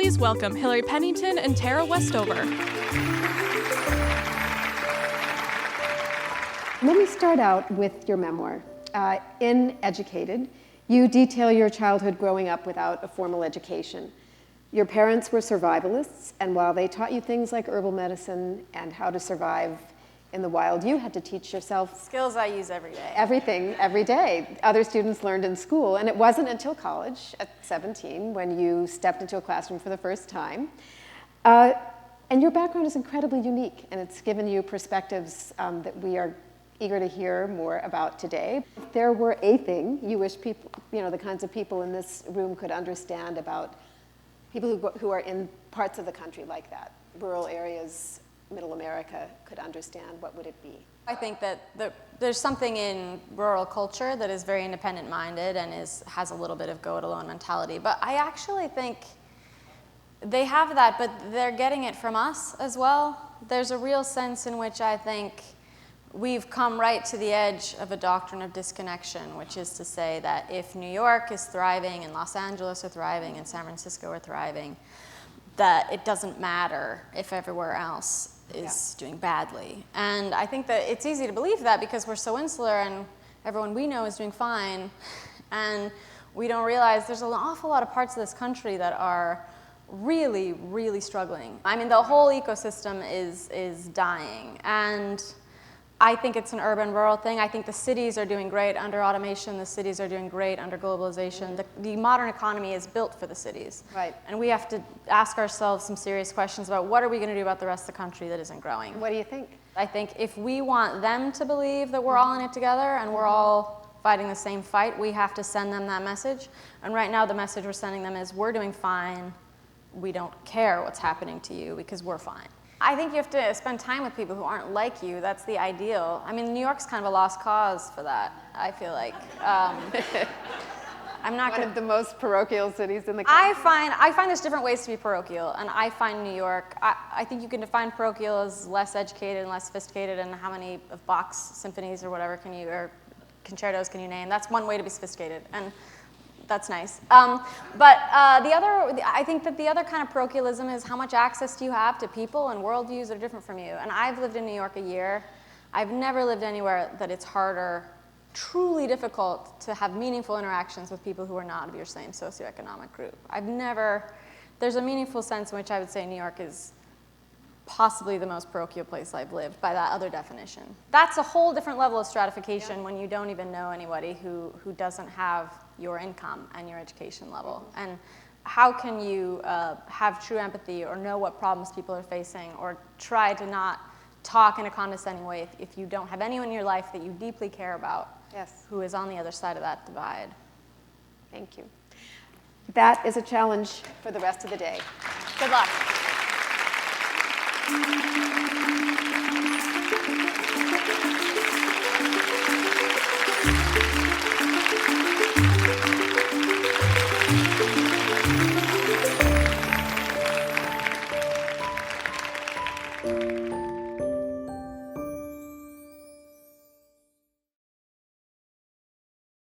Please welcome Hillary Pennington and Tara Westover. Let me start out with your memoir. In Educated, you detail your childhood growing up without a formal education. Your parents were survivalists, and while they taught you things like herbal medicine and how to survive in the wild, you had to teach yourself skills I use every day. Everything, every day. Other students learned in school, and it wasn't until college at 17 when you stepped into a classroom for the first time. And your background is incredibly unique, and it's given you perspectives that we are eager to hear more about today. If there were a thing you wish people, the kinds of people in this room could understand about people who are in parts of the country like that, rural areas, Middle America, could understand, what would it be? I think that there's something in rural culture that is very independent-minded and has a little bit of go-it-alone mentality. But I actually think they have that, but they're getting it from us as well. There's a real sense in which I think we've come right to the edge of a doctrine of disconnection, which is to say that if New York is thriving and Los Angeles are thriving and San Francisco are thriving, that it doesn't matter if everywhere else is doing badly. And I think that it's easy to believe that because we're so insular and everyone we know is doing fine, and we don't realize there's an awful lot of parts of this country that are really, really struggling. I mean, the whole ecosystem is dying, and I think it's an urban-rural thing. I think the cities are doing great under automation. The cities are doing great under globalization. The modern economy is built for the cities. Right. And we have to ask ourselves some serious questions about what are we going to do about the rest of the country that isn't growing. What do you think? I think if we want them to believe that we're all in it together and we're all fighting the same fight, we have to send them that message. And right now the message we're sending them is we're doing fine. We don't care what's happening to you because we're fine. I think you have to spend time with people who aren't like you. That's the ideal. I mean, New York's kind of a lost cause for that, I feel like. I'm not One of the most parochial cities in the country. I find there's different ways to be parochial, and I find New York, I think you can define parochial as less educated and less sophisticated, and how many of Bach's symphonies or whatever or concertos can you name? That's one way to be sophisticated. And that's nice. I think that the other kind of parochialism is how much access do you have to people and worldviews that are different from you. And I've lived in New York a year. I've never lived anywhere that it's harder, truly difficult to have meaningful interactions with people who are not of your same socioeconomic group. There's a meaningful sense in which I would say New York is possibly the most parochial place I've lived by that other definition. That's a whole different level of stratification when you don't even know anybody who doesn't have your income and your education level. And how can you have true empathy or know what problems people are facing or try to not talk in a condescending way if you don't have anyone in your life that you deeply care about who is on the other side of that divide? Thank you. That is a challenge for the rest of the day. Good luck.